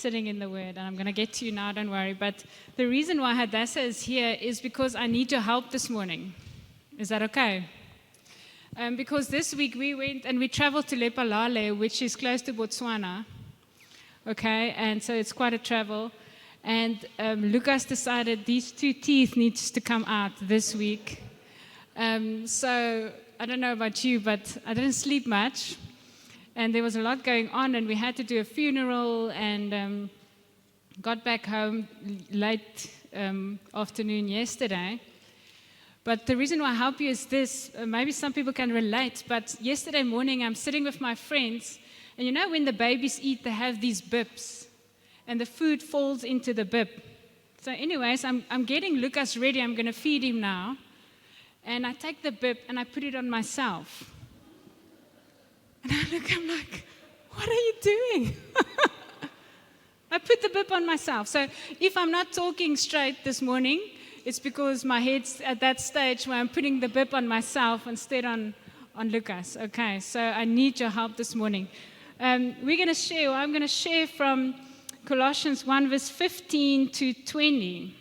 sitting in the Word, and I'm going to get to you now, don't worry. But the reason why Hadassah is here is because I need your help this morning. Is that okay? Because this week we went and we traveled to Lephalale, which is close to Botswana. Okay, and so it's quite a travel. And Lucas decided these 2 teeth needs to come out this week. So I don't know about you, but I didn't sleep much. And there was a lot going on, and we had to do a funeral, and got back home late afternoon yesterday. But the reason why I help you is this. Maybe some people can relate, but yesterday morning I'm sitting with my friends, and you know when the babies eat, they have these bibs, and the food falls into the bib. So anyways, I'm getting Lucas ready. I'm going to feed him now. And I take the bib, and I put it on myself. And I'm like, what are you doing? I put the bib on myself. So if I'm not talking straight this morning, it's because my head's at that stage where I'm putting the bib on myself instead on Lucas. Okay, so I need your help this morning. I'm going to share from Colossians 1 verse 15 to 20.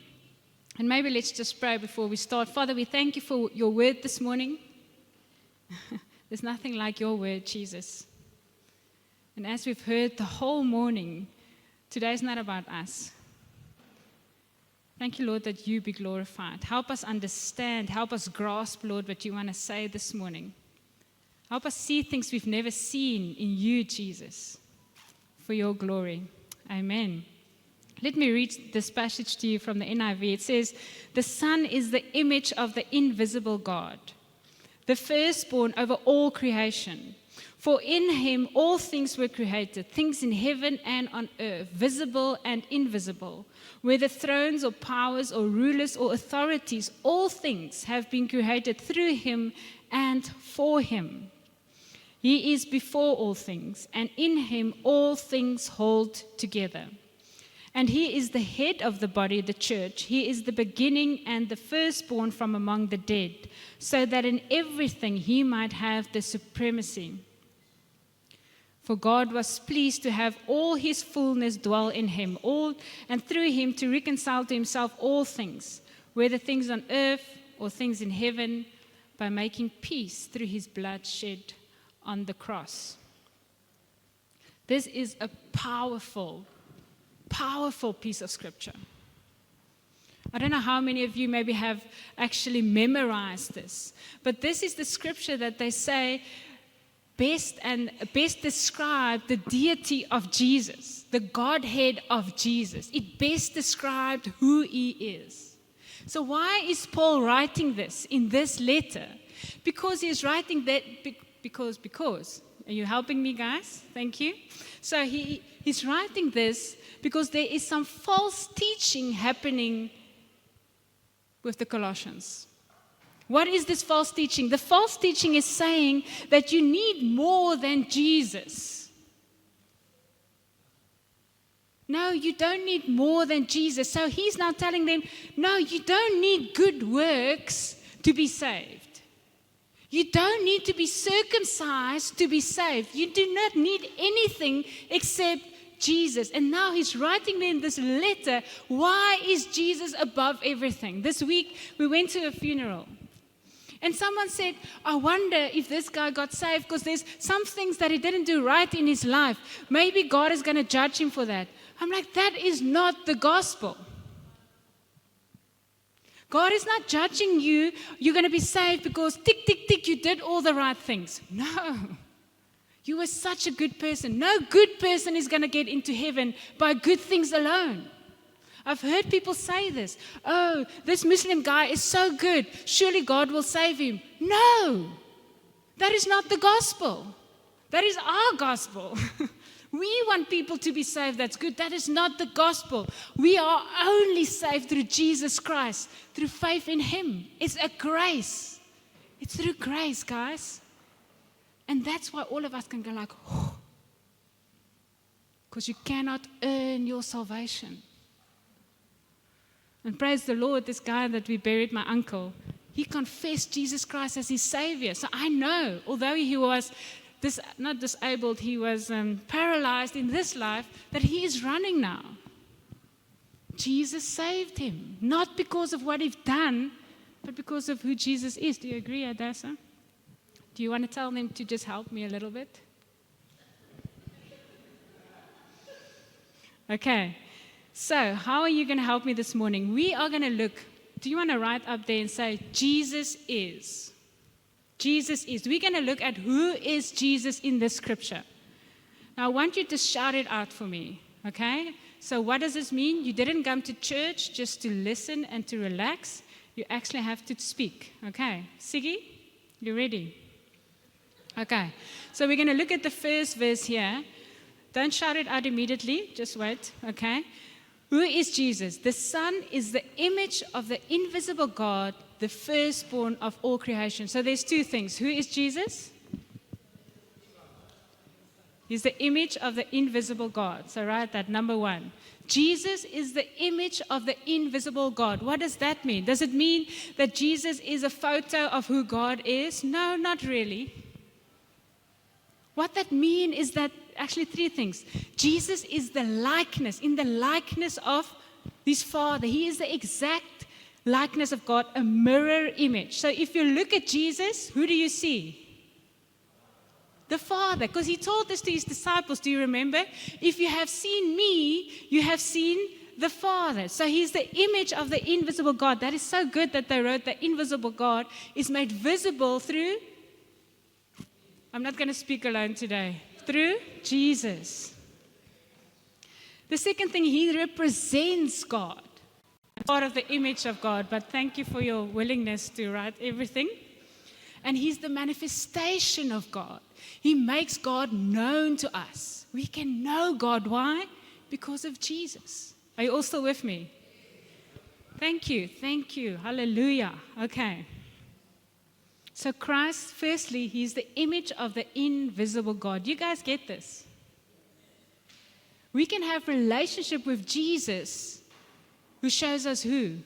And maybe let's just pray before we start. Father, we thank you for your word this morning. There's nothing like your word, Jesus. And as we've heard the whole morning, today's not about us. Thank you, Lord, that you be glorified. Help us understand, help us grasp, Lord, what you want to say this morning. Help us see things we've never seen in you, Jesus, for your glory. Amen. Let me read this passage to you from the NIV. It says, "The Son is the image of the invisible God, the firstborn over all creation. For in him all things were created, things in heaven and on earth, visible and invisible. Whether thrones or powers or rulers or authorities, all things have been created through him and for him. He is before all things, and in him all things hold together. And he is the head of the body, the church. He is the beginning and the firstborn from among the dead, so that in everything he might have the supremacy. For God was pleased to have all his fullness dwell in him, and through him to reconcile to himself all things, whether things on earth or things in heaven, by making peace through his blood shed on the cross." This is a powerful piece of scripture. I don't know how many of you maybe have actually memorized this, but this is the scripture that they say best described the deity of Jesus, the Godhead of Jesus. It best described who he is. So why is Paul writing this in this letter? Because he's writing that because. Are you helping me, guys? Thank you. So he's writing this because there is some false teaching happening with the Colossians. What is this false teaching? The false teaching is saying that you need more than Jesus. No, you don't need more than Jesus. So he's now telling them, no, you don't need good works to be saved. You don't need to be circumcised to be saved. You do not need anything except Jesus. And now he's writing them this letter. Why is Jesus above everything? This week we went to a funeral. And someone said, I wonder if this guy got saved because there's some things that he didn't do right in his life. Maybe God is going to judge him for that. I'm like, that is not the gospel. God is not judging you. You're going to be saved because tick, tick, tick, you did all the right things. No. You were such a good person. No good person is going to get into heaven by good things alone. I've heard people say this. Oh, this Muslim guy is so good. Surely God will save him. No. That is not the gospel. That is our gospel. We want people to be saved. That's good. That is not the gospel. We are only saved through Jesus Christ, through faith in him. It's a grace. It's through grace, guys. And that's why all of us can go like, because you cannot earn your salvation. And praise the Lord, this guy that we buried, my uncle, he confessed Jesus Christ as his Savior. So I know, although he was not disabled, he was paralyzed in this life, that he is running now. Jesus saved him, not because of what he's done, but because of who Jesus is. Do you agree, Adasa? Do you want to tell them to just help me a little bit? Okay. So, how are you going to help me this morning? We are going to look. Do you want to write up there and say, Jesus is? Jesus is. We're going to look at who is Jesus in this scripture. Now, I want you to shout it out for me. Okay? So, what does this mean? You didn't come to church just to listen and to relax. You actually have to speak. Okay? Siggy, you ready? Okay. So, we're going to look at the first verse here. Don't shout it out immediately. Just wait. Okay? Who is Jesus? The Son is the image of the invisible God, the firstborn of all creation. So there's two things. Who is Jesus? He's the image of the invisible God. So write that, number one. Jesus is the image of the invisible God. What does that mean? Does it mean that Jesus is a photo of who God is? No, not really. What that means is that actually three things. Jesus is the likeness, in the likeness of his Father. He is the exact likeness of God, a mirror image. So if you look at Jesus, who do you see? The Father, because he told this to his disciples. Do you remember? If you have seen me, you have seen the Father. So he's the image of the invisible God. That is so good that they wrote the invisible God is made visible through, I'm not going to speak alone today, through Jesus. The second thing, he represents God. Part of the image of God, but thank you for your willingness to write everything. And he's the manifestation of God. He makes God known to us. We can know God. Why? Because of Jesus. Are you all still with me? Thank you. Thank you. Hallelujah. Okay. So Christ, firstly, he's the image of the invisible God. You guys get this? We can have relationship with Jesus, who shows us who?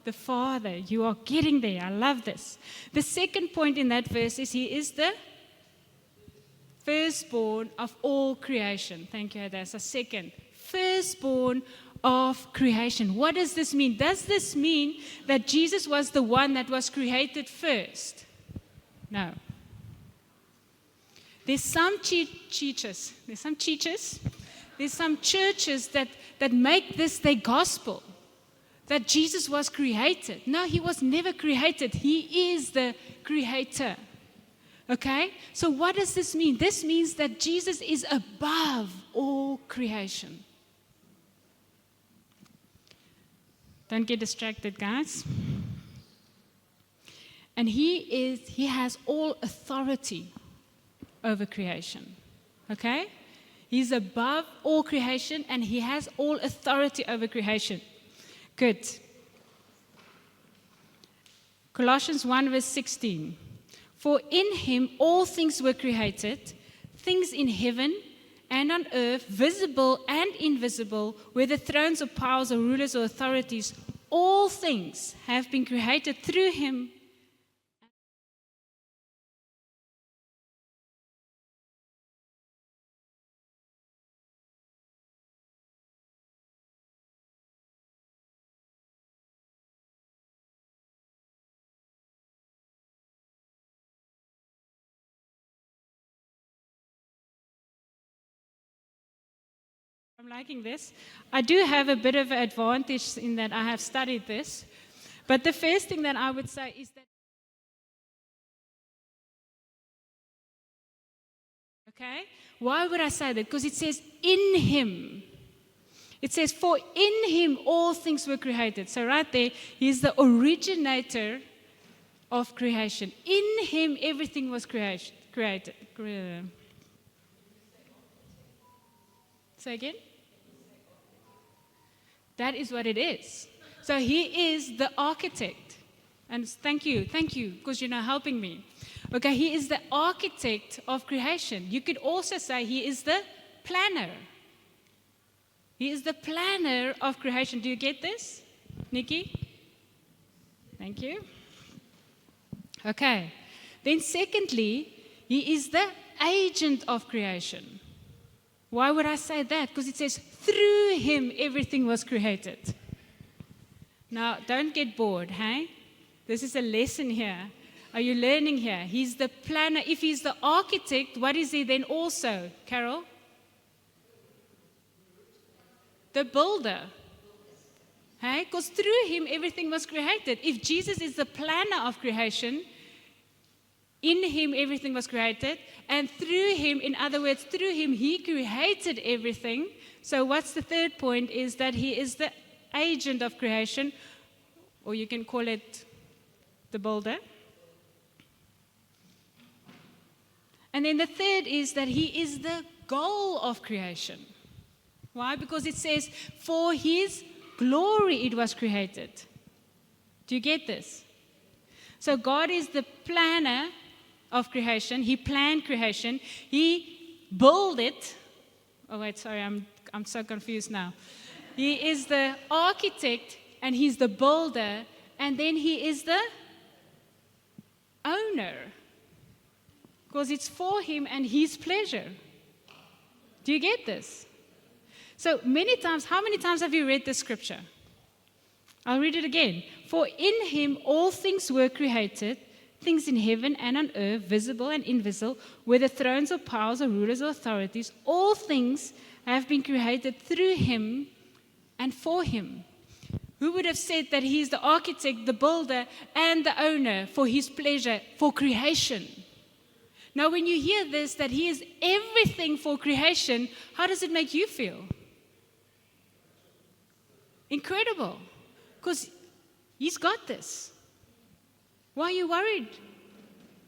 The Father. You are getting there. I love this. The second point in that verse is he is the firstborn of all creation. Thank you, Hadassah. Second, firstborn of creation. What does this mean? Does this mean that Jesus was the one that was created first? No. There's some churches that make this their gospel, that Jesus was created. No, he was never created. He is the creator. Okay? So what does this mean? This means that Jesus is above all creation. Don't get distracted, guys. And he has all authority over creation. Okay? He's above all creation and he has all authority over creation. Good. Colossians 1 verse 16. For in him all things were created, things in heaven and on earth, visible and invisible, whether thrones or powers or rulers or authorities, all things have been created through him. I'm liking this. I do have a bit of an advantage in that I have studied this. But the first thing that I would say is that, okay, why would I say that? Because it says in him. It says, for in him all things were created. So right there, he's the originator of creation. In him everything was created. Say again? That is what it is. So he is the architect. And thank you, because you're now helping me. Okay, he is the architect of creation. You could also say he is the planner. He is the planner of creation. Do you get this, Nikki? Thank you. Okay. Then secondly, he is the agent of creation. Why would I say that? Because it says, through him everything was created. Now, don't get bored, hey? This is a lesson here. Are you learning here? He's the planner. If he's the architect, what is he then also? Carol? The builder. Hey? Because through him everything was created. If Jesus is the planner of creation, in him everything was created, and through him, in other words, through him, he created everything. So what's the third point is that he is the agent of creation, or you can call it the builder. And then the third is that he is the goal of creation. Why? Because it says, for his glory it was created. Do you get this? So God is the planner of creation. He planned creation. He built it. Oh wait, sorry, I'm so confused now. He is the architect and he's the builder, and then he is the owner. Because it's for him and his pleasure. Do you get this? So many times, how many times have you read this scripture? I'll read it again. For in him all things were created, things in heaven and on earth, visible and invisible, whether thrones or powers or rulers or authorities, all things have been created through him and for him. Who would have said that he's the architect, the builder, and the owner for his pleasure, for creation? Now, when you hear this, that he is everything for creation, how does it make you feel? Incredible. Because he's got this. Why are you worried?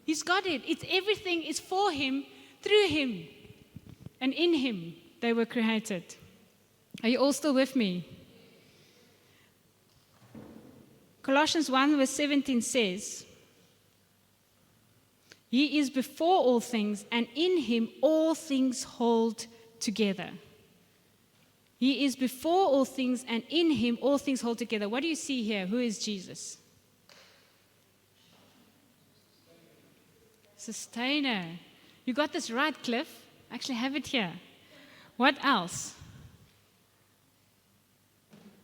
He's got it. It's everything is for him, through him, and in him they were created. Are you all still with me? Colossians 1 verse 17 says, he is before all things, and in him all things hold together. He is before all things, and in him all things hold together. What do you see here? Who is Jesus? Sustainer. You got this right, Cliff. I actually have it here. What else?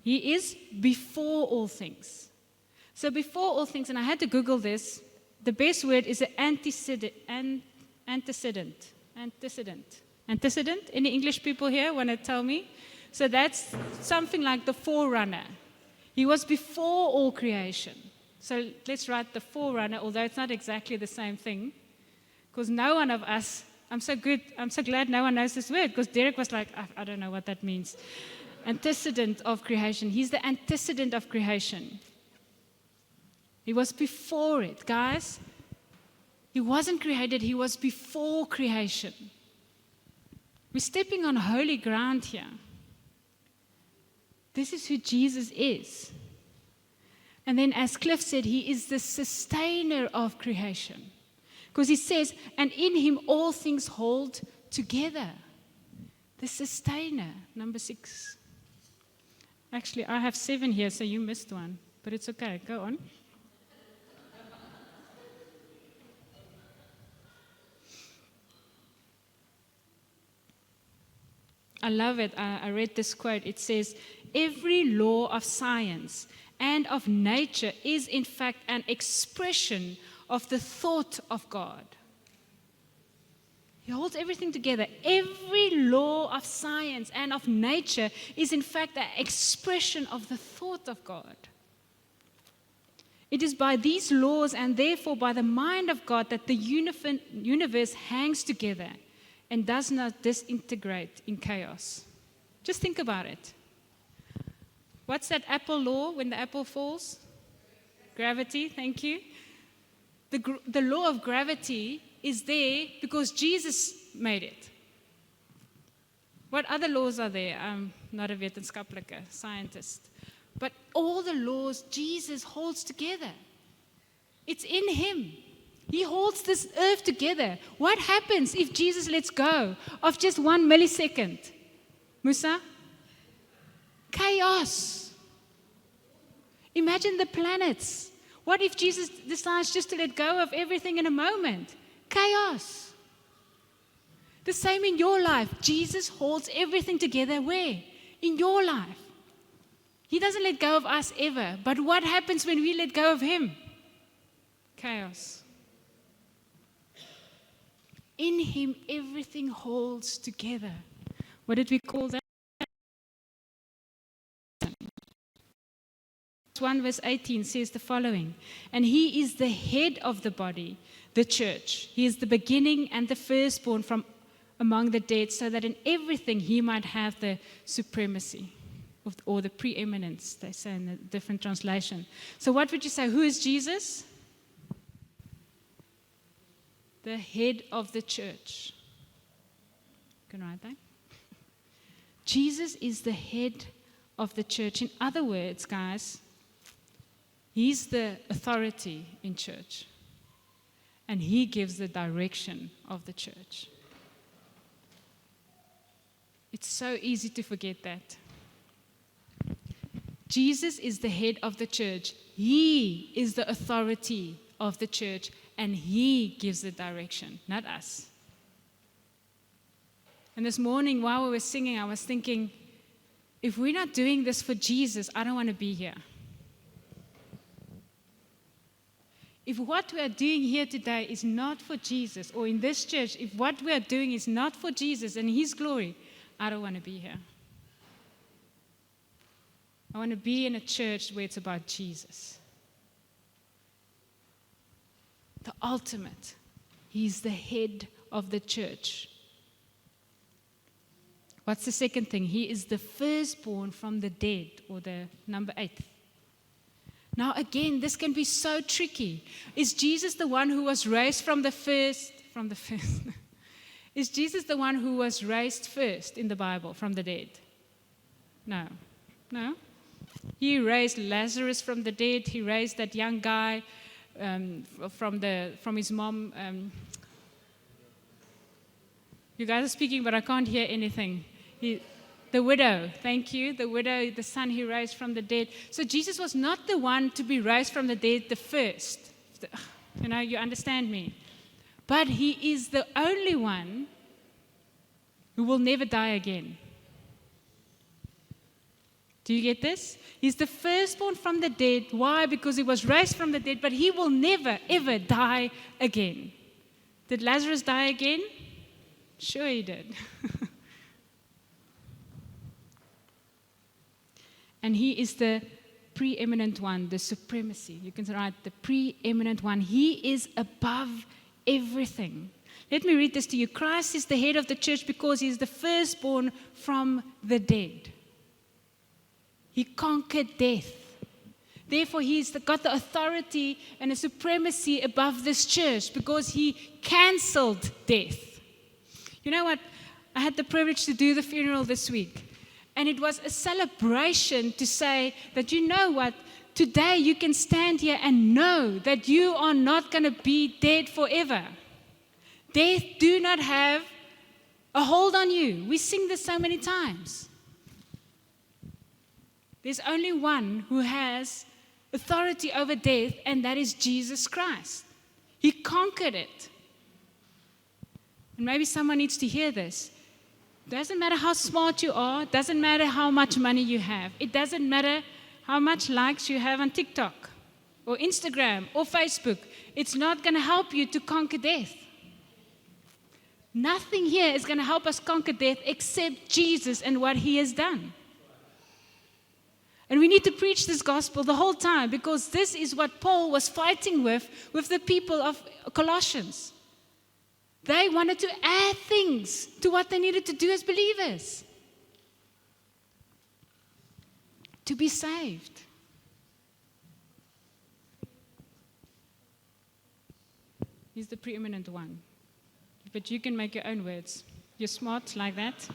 He is before all things. So before all things, and I had to Google this, the best word is an antecedent. Antecedent? Any English people here want to tell me? So that's something like the forerunner. He was before all creation. So let's write the forerunner, although it's not exactly the same thing. Because no one of us, I'm so glad no one knows this word, because Derek was like, I don't know what that means. Antecedent of creation. He's the antecedent of creation. He was before it. Guys, he wasn't created, he was before creation. We're stepping on holy ground here. This is who Jesus is. And then, as Cliff said, he is the sustainer of creation. Because he says, and in him all things hold together. The sustainer, number 6. Actually, I have 7 here, so you missed one. But it's okay, go on. I love it. I read this quote. It says, every law of science and of nature is in fact an expression of the thought of God. He holds everything together. Every law of science and of nature is in fact an expression of the thought of God. It is by these laws and therefore by the mind of God that the universe hangs together and does not disintegrate in chaos. Just think about it. What's that apple law when the apple falls? Gravity, thank you. The law of gravity is there because Jesus made it. What other laws are there? I'm not a wetenskaplike scientist. But all the laws Jesus holds together. It's in him. He holds this earth together. What happens if Jesus lets go of just 1 millisecond? Musa? Chaos. Imagine the planets. What if Jesus decides just to let go of everything in a moment? Chaos. The same in your life. Jesus holds everything together where? In your life. He doesn't let go of us ever. But what happens when we let go of Him? Chaos. In Him, everything holds together. What did we call that? 1 verse 18 says the following, and He is the head of the body, the church. He is the beginning and the firstborn from among the dead, so that in everything He might have the supremacy, or the preeminence, they say in a different translation. So what would you say? Who is Jesus? The head of the church. You can write that. Jesus is the head of the church. In other words, guys, He's the authority in church. And He gives the direction of the church. It's so easy to forget that. Jesus is the head of the church. He is the authority of the church. And He gives the direction, not us. And this morning, while we were singing, I was thinking, if we're not doing this for Jesus, I don't want to be here. If what we are doing here today is not for Jesus, or in this church, if what we are doing is not for Jesus and His glory, I don't want to be here. I want to be in a church where it's about Jesus. The ultimate. He's the head of the church. What's the second thing? He is the firstborn from the dead, or the number 8. Now again, this can be so tricky. Is Jesus the one who was raised from the first? Is Jesus the one who was raised first in the Bible from the dead? No. He raised Lazarus from the dead. He raised that young guy from his mom. You guys are speaking, but I can't hear anything. The widow, thank you. The widow, the son He raised from the dead. So Jesus was not the one to be raised from the dead the first. You understand me? But He is the only one who will never die again. Do you get this? He's the firstborn from the dead. Why? Because He was raised from the dead, but He will never, ever die again. Did Lazarus die again? Sure he did. And He is the preeminent one, the supremacy. You can write the preeminent one. He is above everything. Let me read this to you. Christ is the head of the church because He is the firstborn from the dead. He conquered death. Therefore, He's got the authority and the supremacy above this church because He canceled death. You know what? I had the privilege to do the funeral this week. And it was a celebration to say that, you know what? Today you can stand here and know that you are not going to be dead forever. Death do not have a hold on you. We sing this so many times. There's only one who has authority over death, and that is Jesus Christ. He conquered it. And maybe someone needs to hear this. Doesn't matter how smart you are. Doesn't matter how much money you have. It doesn't matter how much likes you have on TikTok or Instagram or Facebook. It's not going to help you to conquer death. Nothing here is going to help us conquer death except Jesus and what He has done. And we need to preach this gospel the whole time because this is what Paul was fighting with the people of Colossians. They wanted to add things to what they needed to do as believers to be saved. He's the preeminent one. But you can make your own words. You're smart like that.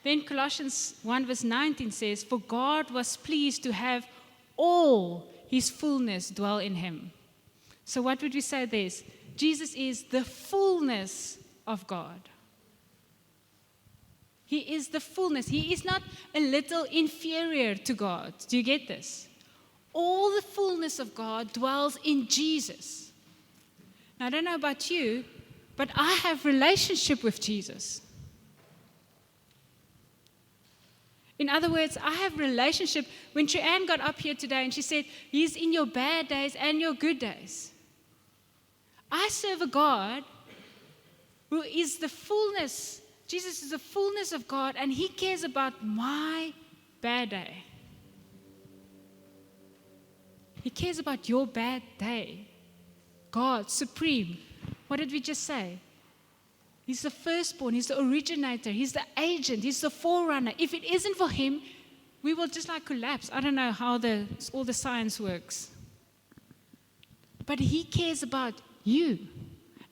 Then Colossians 1 verse 19 says, "For God was pleased to have all His fullness dwell in Him." So what would we say there? Jesus is the fullness of God. He is the fullness. He is not a little inferior to God. Do you get this? All the fullness of God dwells in Jesus. Now, I don't know about you, but I have relationship with Jesus. In other words, I have relationship. When Joanne got up here today and she said, He's in your bad days and your good days. I serve a God who is the fullness. Jesus is the fullness of God, and He cares about my bad day. He cares about your bad day. God, supreme. What did we just say? He's the firstborn. He's the originator. He's the agent. He's the forerunner. If it isn't for Him, we will just like collapse. I don't know how all the science works. But He cares about you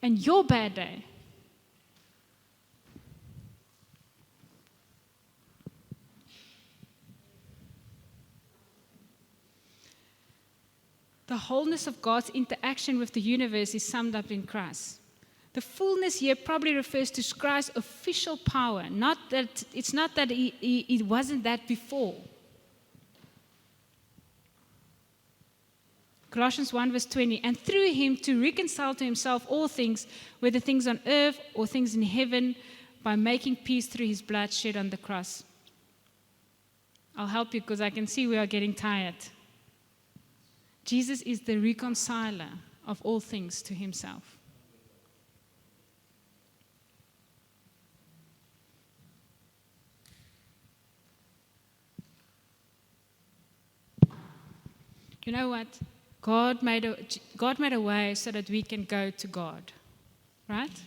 and your bad day. The wholeness of God's interaction with the universe is summed up in Christ. The fullness here probably refers to Christ's official power. It's not that he wasn't that before. Colossians 1 verse 20, and through Him to reconcile to Himself all things, whether things on earth or things in heaven, by making peace through His blood shed on the cross. I'll help you because I can see we are getting tired. Jesus is the reconciler of all things to Himself. You know what? God made a way so that we can go to God, right?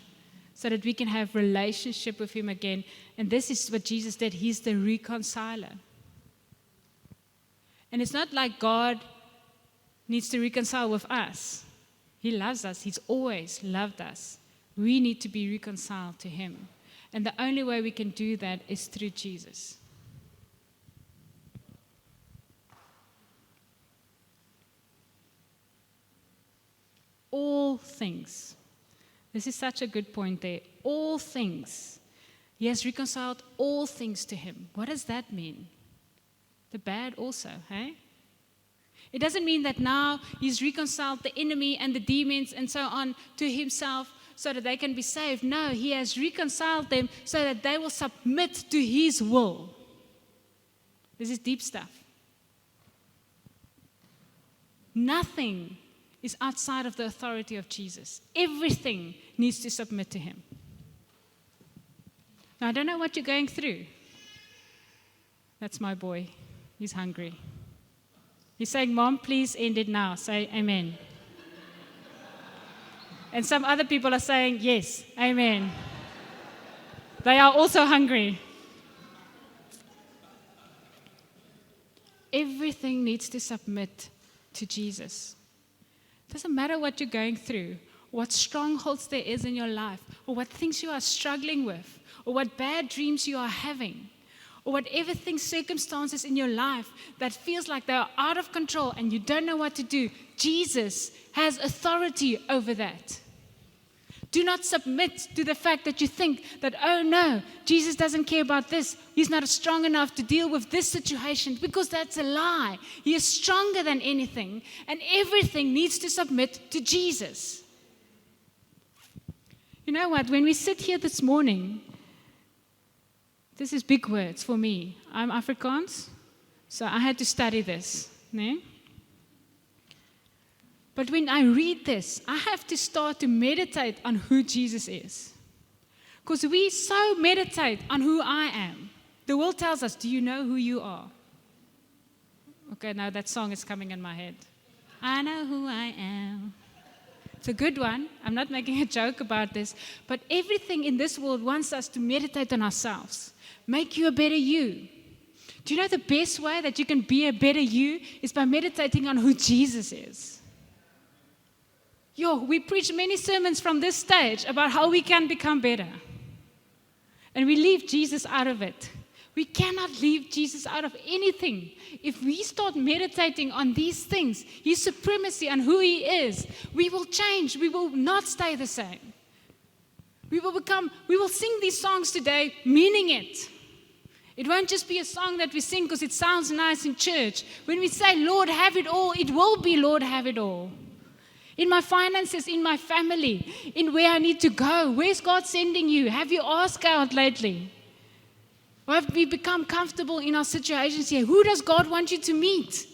So that we can have relationship with Him again. And this is what Jesus did. He's the reconciler. And it's not like God needs to reconcile with us. He loves us. He's always loved us. We need to be reconciled to Him. And the only way we can do that is through Jesus. All things. This is such a good point there. All things. He has reconciled all things to Him. What does that mean? The bad also, hey? It doesn't mean that now He's reconciled the enemy and the demons and so on to Himself so that they can be saved. No, He has reconciled them so that they will submit to His will. This is deep stuff. Nothing is outside of the authority of Jesus. Everything needs to submit to Him. Now, I don't know what you're going through. That's my boy. He's hungry. He's saying, Mom, please end it now. Say amen. And some other people are saying, yes, amen. They are also hungry. Everything needs to submit to Jesus. It doesn't matter what you're going through, what strongholds there is in your life, or what things you are struggling with, or what bad dreams you are having, or whatever things, circumstances in your life that feels like they are out of control and you don't know what to do. Jesus has authority over that. Do not submit to the fact that you think that, oh no, Jesus doesn't care about this. He's not strong enough to deal with this situation, because that's a lie. He is stronger than anything, and everything needs to submit to Jesus. You know what? When we sit here this morning, this is big words for me. I'm Afrikaans, so I had to study this. Nee? But when I read this, I have to start to meditate on who Jesus is. Because we so meditate on who I am. The world tells us, do you know who you are? Okay, now that song is coming in my head. I know who I am. It's a good one. I'm not making a joke about this. But everything in this world wants us to meditate on ourselves. Make you a better you. Do you know the best way that you can be a better you is by meditating on who Jesus is? We preach many sermons from this stage about how we can become better. And we leave Jesus out of it. We cannot leave Jesus out of anything. If we start meditating on these things, His supremacy and who He is, we will change. We will not stay the same. We will sing these songs today meaning it. It won't just be a song that we sing because it sounds nice in church. When we say, Lord, have it all, it will be, Lord, have it all. In my finances, in my family, in where I need to go. Where's God sending you? Have you asked God lately? Or have we become comfortable in our situations here? Who does God want you to meet?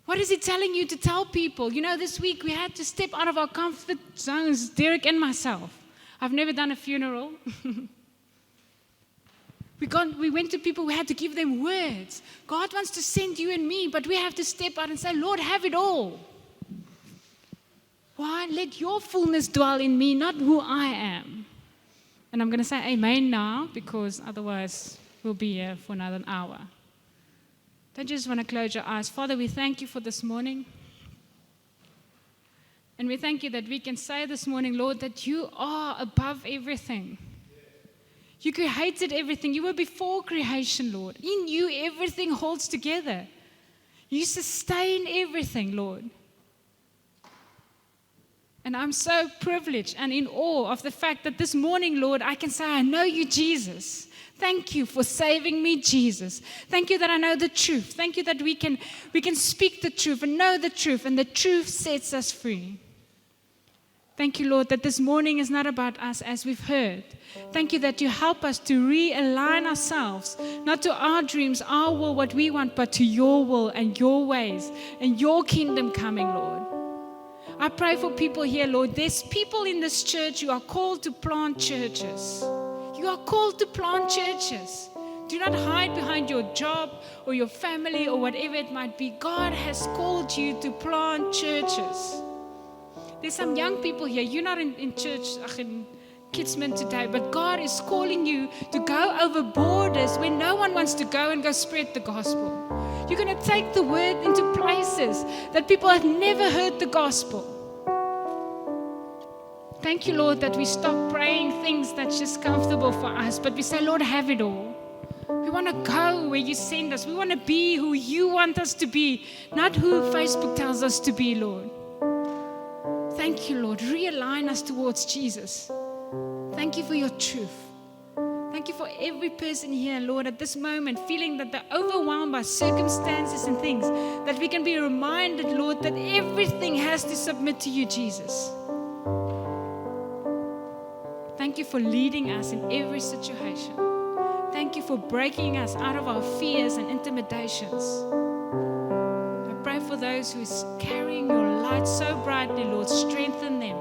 What is He telling you to tell people? This week we had to step out of our comfort zones, Derek and myself. I've never done a funeral. We went to people, we had to give them words. God wants to send you and me, but we have to step out and say, Lord, have it all. Why? Let your fullness dwell in me, not who I am. And I'm going to say amen now, because otherwise we'll be here for another hour. Don't you just want to close your eyes? Father, we thank you for this morning. And we thank you that we can say this morning, Lord, that you are above everything. You created everything. You were before creation, Lord. In you, everything holds together. You sustain everything, Lord. And I'm so privileged and in awe of the fact that this morning, Lord, I can say, I know you, Jesus. Thank you for saving me, Jesus. Thank you that I know the truth. Thank you that we can speak the truth and know the truth, and the truth sets us free. Thank you, Lord, that this morning is not about us as we've heard. Thank you that you help us to realign ourselves, not to our dreams, our will, what we want, but to your will and your ways and your kingdom coming, Lord. I pray for people here, Lord. There's people in this church who are called to plant churches. You are called to plant churches. Do not hide behind your job or your family or whatever it might be. God has called you to plant churches. There's some young people here. You're not in church, in Kidsman today, but God is calling you to go over borders where no one wants to go and go spread the gospel. You're going to take the word into places that people have never heard the gospel. Thank you, Lord, that we stop praying things that's just comfortable for us, but we say, Lord, have it all. We want to go where you send us. We want to be who you want us to be, not who Facebook tells us to be, Lord. Thank you, Lord. Realign us towards Jesus. Thank you for your truth. Thank you for every person here, Lord, at this moment, feeling that they're overwhelmed by circumstances and things, that we can be reminded, Lord, that everything has to submit to you, Jesus. Thank you for leading us in every situation. Thank you for breaking us out of our fears and intimidations. I pray for those who are carrying your light so brightly, Lord, strengthen them.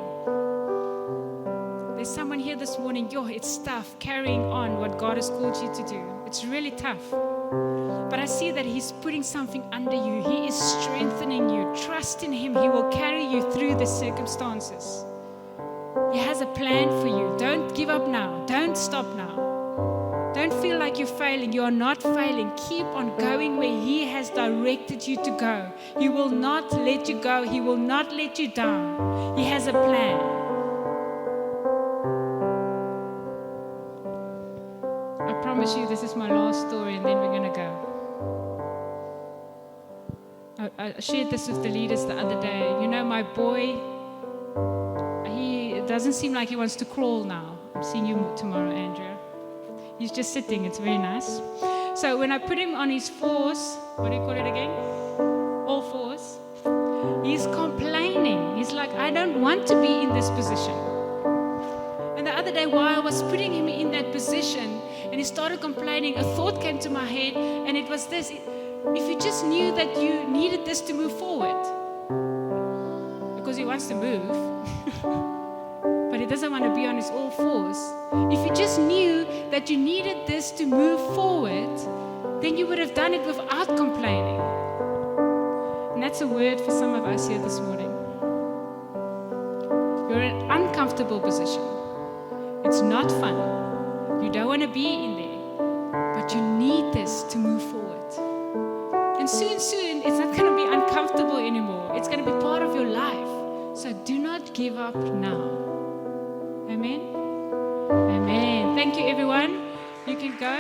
There's someone here this morning, it's tough carrying on what God has called you to do. It's really tough. But I see that He's putting something under you. He is strengthening you. Trust in Him. He will carry you through the circumstances. He has a plan for you. Don't give up now. Don't stop now. Don't feel like you're failing. You are not failing. Keep on going where He has directed you to go. He will not let you go. He will not let you down. He has a plan. I promise you this is my last story and then we're going to go. I shared this with the leaders the other day. My boy, he doesn't seem like he wants to crawl now. I'm seeing you tomorrow, Andrea. He's just sitting. It's very nice. So when I put him on his fours, what do you call it again? All fours. He's complaining. He's like, I don't want to be in this position. And the other day while I was putting him in that position and he started complaining, a thought came to my head and it was this. If you just knew that you needed this to move forward, because he wants to move, but he doesn't want to be on his all fours. If you just knew that you needed this to move forward, then you would have done it without complaining. And that's a word for some of us here this morning. You're in an uncomfortable position. It's not fun. You don't want to be in there, but you need this to move forward. And soon, it's not going to be uncomfortable anymore. It's going to be part of your life. So do not give up now. Amen? Amen. Thank you, everyone. You can go.